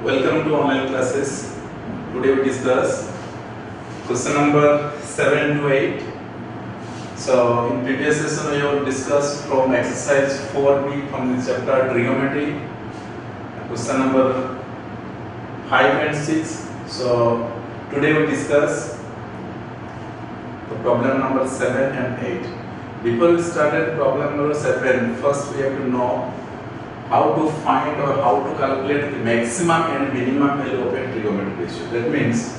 Welcome to online classes. Today we discuss question number 7 to 8. So in previous session we have discussed from exercise 4b from the chapter trigonometry, question number 5 and 6. So today we discuss the problem number 7 and 8. Before we started problem number 7, first we have to know how to find or how to calculate the maximum and minimum value of a trigonometric ratio. That means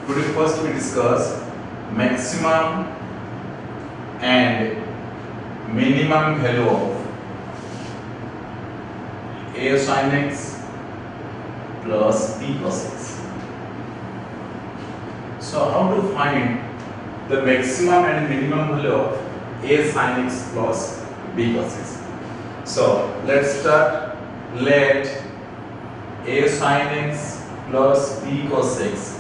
today first we discuss maximum and minimum value of a sin x plus b cos x. So how to find the maximum and minimum value of a sin x plus b cos x? So let's start. Let a sin x plus b cos x,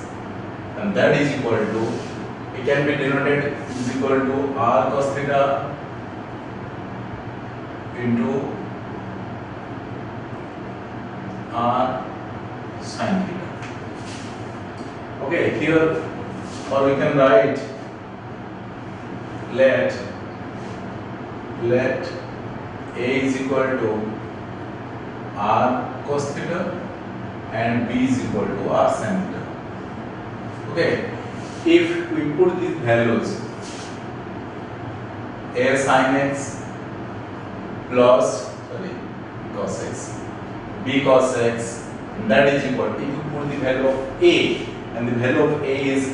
and that is equal to, it can be denoted is equal to r cos theta into r sin theta. Okay, here, or we can write let a is equal to r cos theta and b is equal to r sin theta. Okay, if we put these values, a sin x plus cos x, b cos x, that is equal to, if you put the value of a, and the value of a is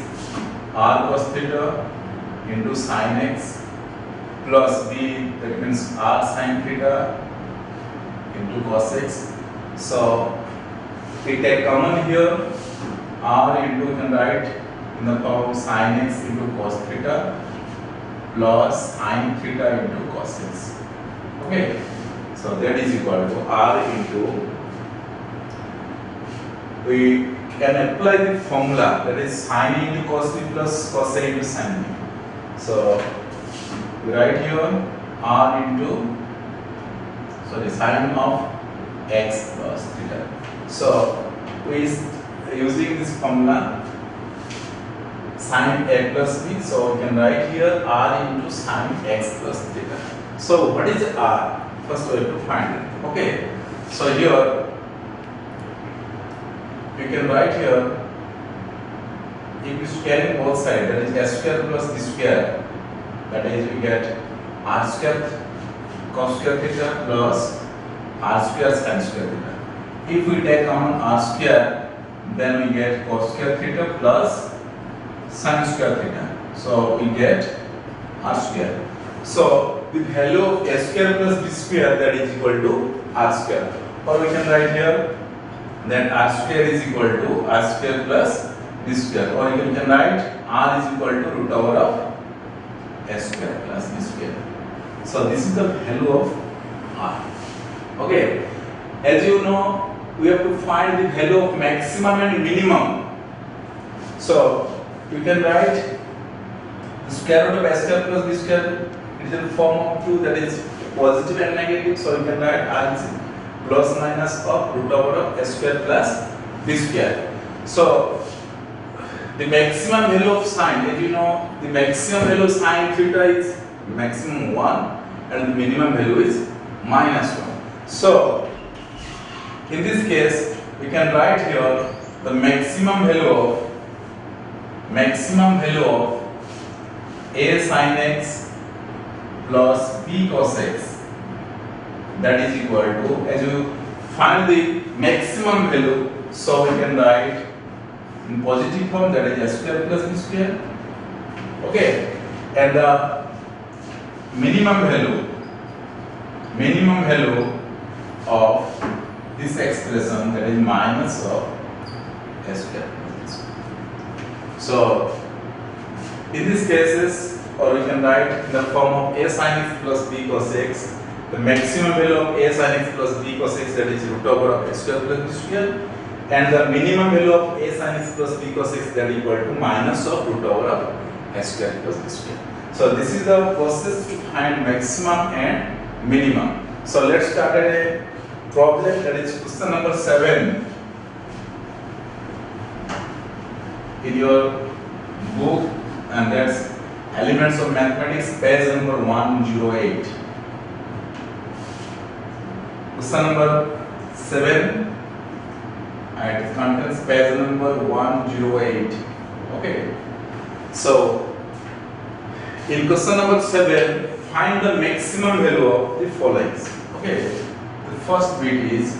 r cos theta into sin x plus b, that means r sin theta into cos x. So we take common here, r into, you can write in the form of sin x into cos theta plus sin theta into cos x. Okay, so that is equal to r into, we can apply the formula, that is sin into cos b plus cos a into sin b. So we write here r into, sin of x plus theta. So we using this formula sin a plus b, so we can write here r into sin x plus theta. So what is r? First we have to find it. Okay, so here you can write here, if you square both sides, that is s square plus b square, that is we get r square cos square theta plus r square sin square theta. If we take common r square, then we get cos square theta plus sin square theta. So we get r square. So the value of s square plus b square, that is equal to r square. Or we can write here that r square is equal to r square plus b square. Or you can write r is equal to root over of s square plus b square. So this is the value of r. Okay, as you know, we have to find the value of maximum and minimum. So you can write the square root of s square plus b square, it is in the form of 2, that is positive and negative. So you can write r is plus minus of root over of s square plus b square. So the maximum value of sin, as you know, the maximum value of sin theta is maximum 1 and the minimum value is minus 1. So in this case, we can write here the maximum value of a sin x plus b cos x, that is equal to, as you find the maximum value, so we can write in positive form, that is s square plus b square. Okay, and the minimum value of this expression, that is minus of s square plus b square. So in these cases, or we can write in the form of a sin x plus b cos x, the maximum value of a sin x plus b cos x, that is root over of x square plus b square, and the minimum value of a sin x plus b cos x, that is equal to minus of root over of s square plus b square. So this is the process to find maximum and minimum. So let's start at a problem, that is question number 7. in your book, and that's Elements of Mathematics, page number 108. Question number 7, and it contains page number 108. Okay. So in question number 7, find the maximum value of the following. Okay. The first bit is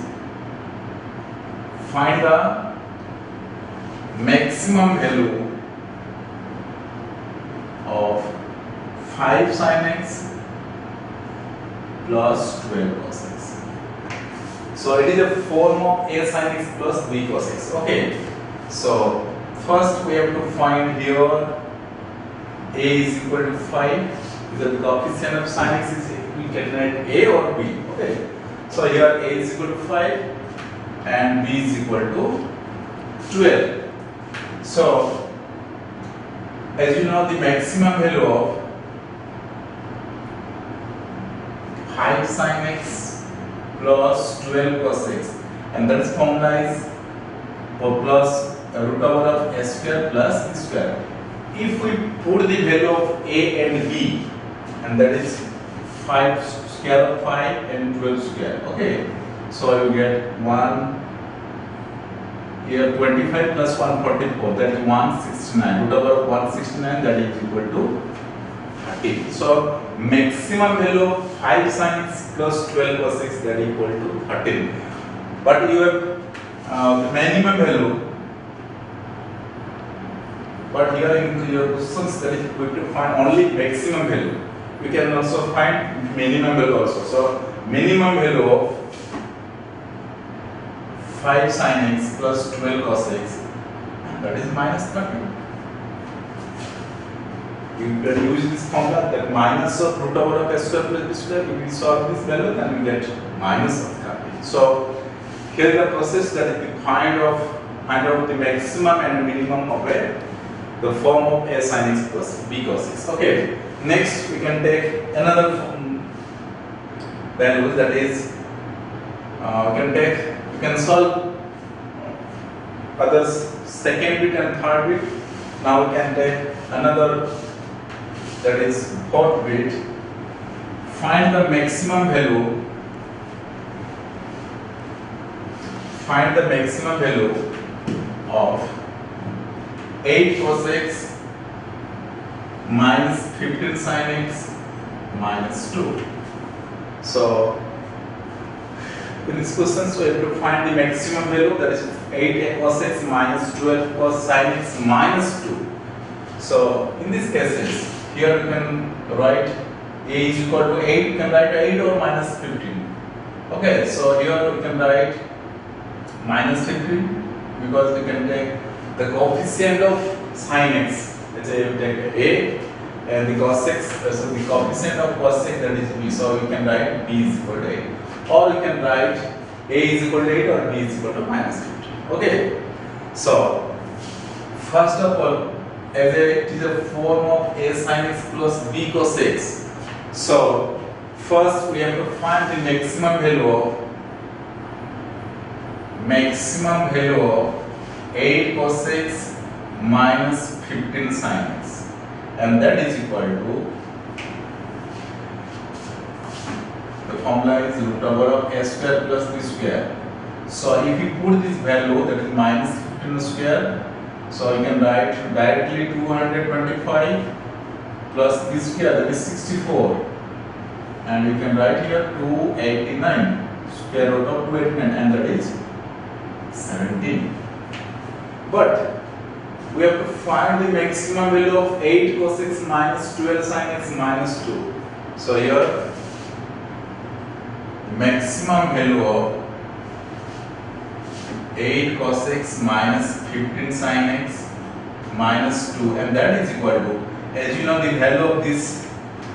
find the maximum value of 5 sin x plus 12 cos x. So it is a form of a sin x plus b cos x. Okay. So first we have to find here a is equal to 5. The coefficient of sin x is, we can write a or b. Okay. So here a is equal to 5 and b is equal to 12. So as you know, the maximum value of 5 sin x plus 12 cos x, and that is formula is plus root over of a square plus b square. If we put the value of a and b, and that is 5 square of 5 and 12 square. Okay, so you get 1 here 25 plus 144, that is 169. Root over of 169, that is equal to 30. So maximum value of 5 sin x plus 12 cos x, that is equal to 13. But you have the minimum value. But here in your questions, that is going to find only maximum value. We can also find minimum value also. So minimum value of 5 sin x plus 12 cos x, that is minus 30. You can use this formula, that minus of root over of a square plus b square. If we solve this value, then we get minus of 30. So here the process that is to find out the maximum and minimum of the form of a sin x plus b cos x. Okay. Next we can take another value, that is you can solve others second bit and third bit. Now we can take another, that is fourth bit. Find the maximum value. Find the maximum value of 8 cos x minus 15 sin x minus 2. So in this question, so you have to find the maximum value, that is 8 cos x minus 12 cos sin x minus 2. So in these cases, here you can write a is equal to 8, you can write 8 or minus 15. Okay, so here you can write minus 15 because you can take the coefficient of sin x. Let's say you take a and the cos x, so the coefficient of cos x, that is b. So you can write b is equal to 8. Or you can write a is equal to 8 or b is equal to minus 15. Okay. So first of all, as it is a form of a sin x plus b cos x. So first we have to find the maximum value of 8 cos x minus 15 sin x, and that is equal to, the formula is root over of a square plus b square. So if you put this value, that is minus 15 square, so you can write directly 225 plus b square, that is 64, and you can write here 289 square root of 289, and that is 17. But we have to find the maximum value of 8 cos x minus 12 sin x minus 2. So here maximum value of 8 cos x minus 15 sin x minus 2, and that is equal to, as you know, the value of this,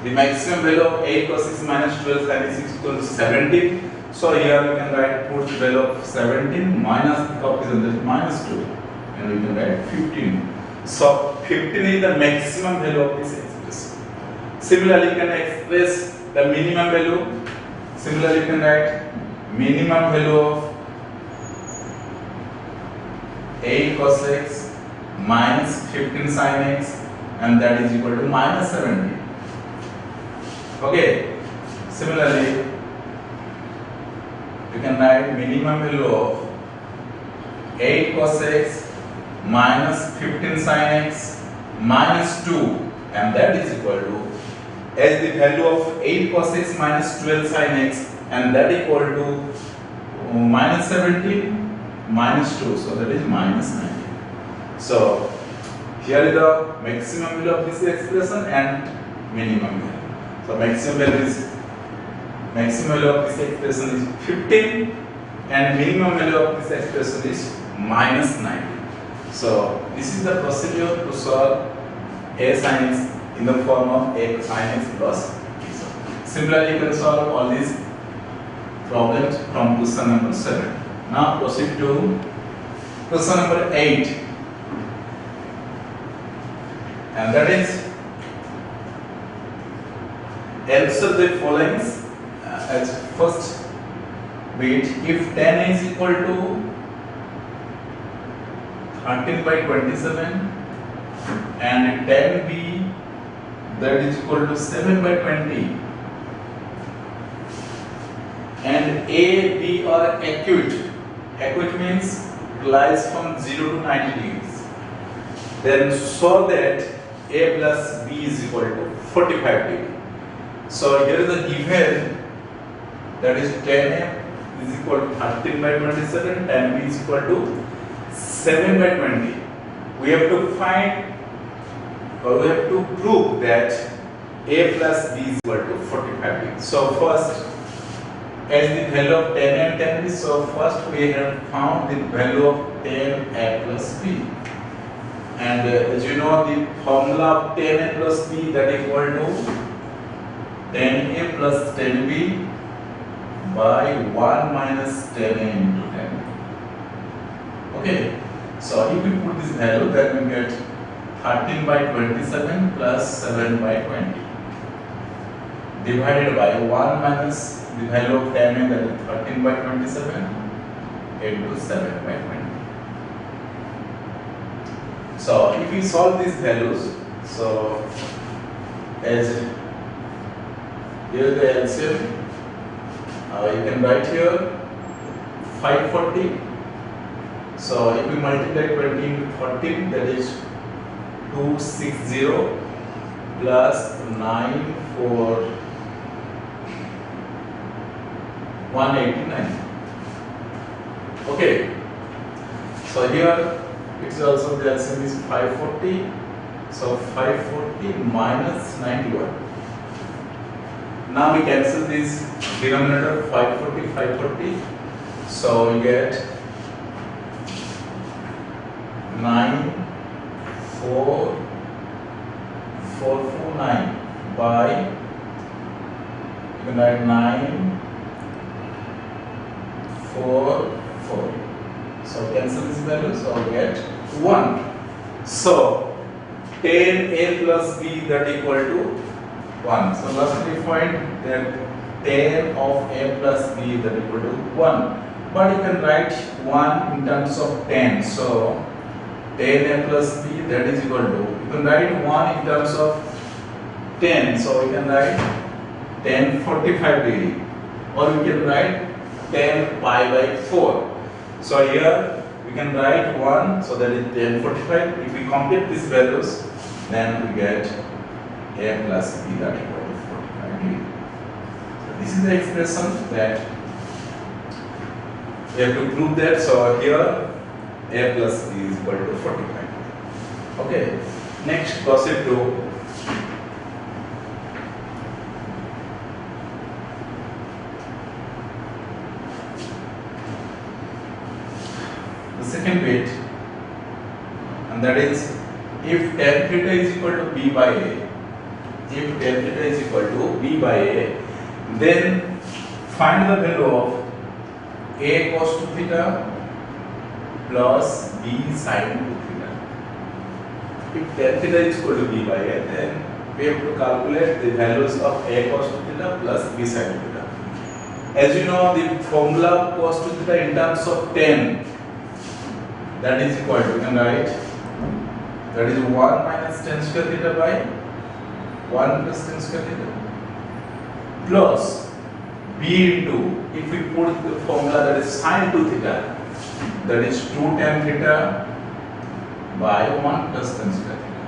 the maximum value of 8 cos x minus 12 sin x is equal to 17. So here we can write put value of 17 minus the coefficient, that is minus 2, and we can write 15. So 15 is the maximum value of this expression. Similarly, you can express the minimum value. Similarly, you can write minimum value of 8 cos x minus 15 sin x, and that is equal to minus 70. Okay. Similarly, you can write minimum value of 8 cos x minus 15 sin x minus 2, and that is equal to, as the value of 8 cos x minus 12 sin x, and that equal to minus 17 minus 2, so that is minus 90. So here is the maximum value of this expression and minimum value. So maximum value of this expression is 15, and minimum value of this expression is minus 90. So this is the procedure to solve a sin x in the form of a sin x plus b. Similarly, you can solve all these problems from question number 7. Now proceed to question number 8, and that is answer the following as first bit. If 10 is equal to 13 by 27 and 10b that is equal to 7 by 20, and A, B are acute. Acute means lies from 0 to 90 degrees. Then show that A plus B is equal to 45 degrees. So here is the given, that is 10A is equal to 13 by 27, 10B is equal to 7 by 20. We have to find, or we have to prove that A plus B is equal to 45 degrees. So first, as the value of 10 and 10 is, so first we have found the value of 10a plus b, and as you know the formula of 10a plus b, that is equal to 10a plus 10b by 1 minus 10a into 10. Okay, so if we put this value, then we get 13 by 27 plus 7 by 20 divided by 1 minus the value of 10a, that is 13 by 27 into 7 by 20. So if we solve these values, so as here is the LCM, you can write here 540. So if we multiply 20 into 14, that is 260 plus 9 for 189. Okay, so here it's also the LCM is 540. So 540 minus 91. Now we cancel this denominator 540, 540. So we get 9, 4, 449 by, you can write 9, 4, 4. So cancel this value, so we get 1. So 10a plus b, that equal to 1. So lastly we find that 10 of a plus b, that equal to 1. But you can write 1 in terms of 10. So 10a plus b, that is equal to, you can write 1 in terms of 10. So we can write 10 45 degree, or we can write 10 pi by 4. So here we can write 1, so that is 10 45. If we compute these values, then we get a plus b, that equal to 45 degree. So this is the expression that we have to prove that. So here a plus b is equal to 45. Okay, next proceed to the second bit, and that is if tan theta is equal to b by a, if tan theta is equal to b by a, then find the value of a cos 2 theta plus b sin 2 theta. If tan theta is equal to b by a, then we have to calculate the values of a cos 2 theta plus b sin 2 theta. As you know, the formula of cos 2 theta in terms of tan, that is equal to, you can write that is 1 minus tan square theta by 1 plus tan square theta plus b into, if we put the formula that is sin 2 theta, that is 2 tan theta by 1 plus tan square theta.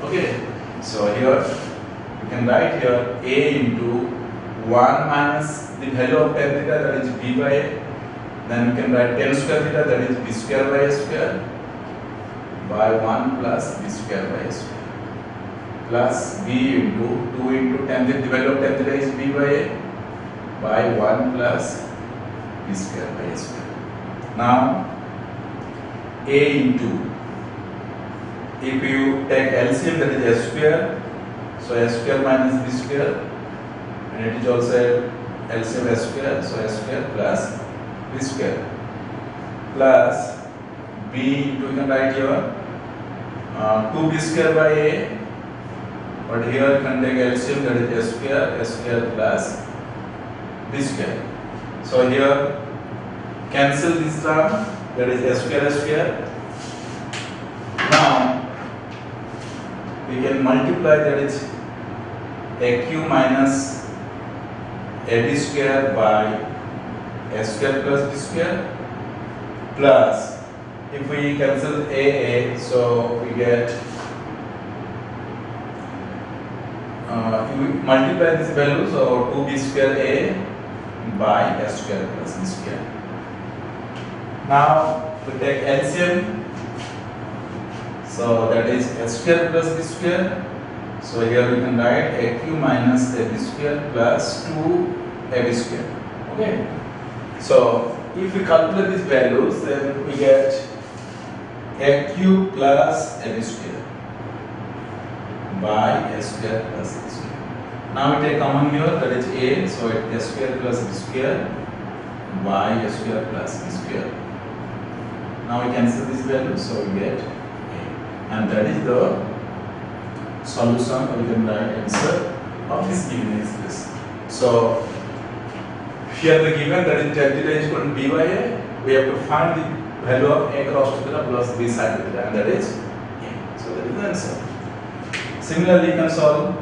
Okay, so here you can write here a into 1 minus the value of tan theta, that is b by a. Then we can write tan square theta, that is b square by a square, by 1 plus b square by a square, plus b into 2 into tan theta, the value of tan theta is b by a, by 1 plus b square by a square. Now a into, if you take LCM, that is a square, so a square minus b square, and it is also LCM a square, so a square plus b square, plus b into, you can write here 2b square by a, but here you can take LCM, that is a square plus b square. So here cancel this term, that is a square. Now we can multiply, that is aq minus ab square by a square plus b square, plus if we cancel a, so we get we multiply this value, so 2b square a by a square plus b square. Now we take LCM, so that is a square plus b square. So here we can write aq minus ab square plus 2ab square. Okay. So if we calculate these values, then we get aq plus ab square by a square plus b square. Now we take common here, that is a, so it is a square plus b square by a square plus b square. Now we cancel this value, so we get a, and that is the solution, or we can write answer of this given expression. So here the given, that is tan theta is equal to b by a, we have to find the value of a cos theta plus b sin theta, and that is a. So that is the answer. Similarly, you can solve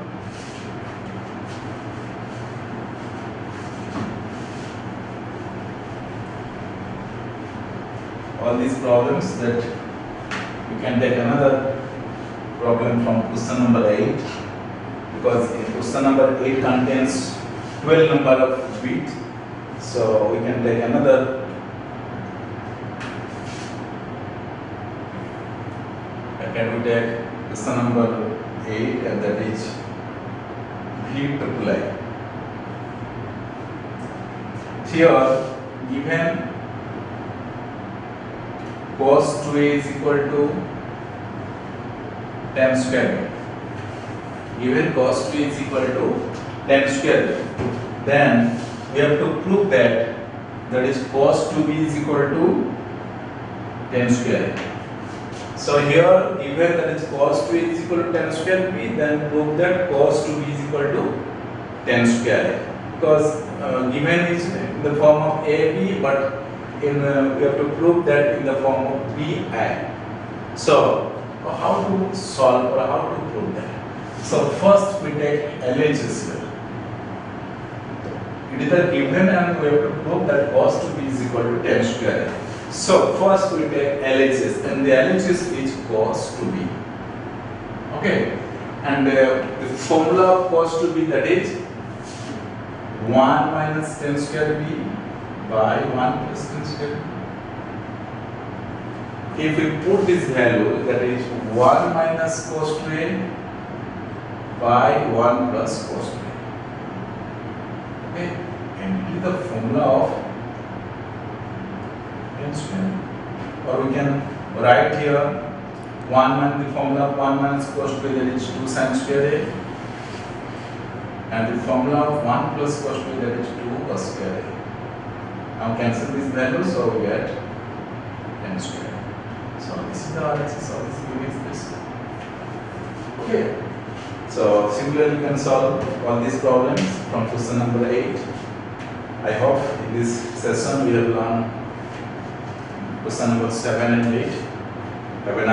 all these problems. That you can take another problem from question number 8, because question number 8 contains 12 number of bits. So we can take another we take question number 8, and that is v triple I. Here given cos 2a is equal to tan square, given cos 2a is equal to tan square, then we have to prove that is cos 2b is equal to tan square. So here given that is cos 2a is equal to tan square b, then prove that cos 2b is equal to tan square, because given is in the form of ab, but we have to prove that in the form of bi. So how to solve, or how to prove that? So first we take LHS here. It is a given, and we have to prove that cos 2b is equal to tan square. So first we take LHS, and the LHS is cos 2b. Okay, and the formula of cos 2b, that is 1 minus tan square b by 1 plus tan square b. If we put this value, that is 1 minus cos 2a by 1 plus cos 2a. Okay, and it is the formula of tan square. Or we can write here 1 minus the formula of 1 minus cos 2a, that is 2 sin square a, and the formula of 1 plus cos 2a, that is 2 cos square a. Now cancel this value, so we get tan square. So this is the RHS of this given expression. Okay. So similarly, you can solve all these problems from question number 8. I hope in this session we have learned question number 7 and 8. Have a nice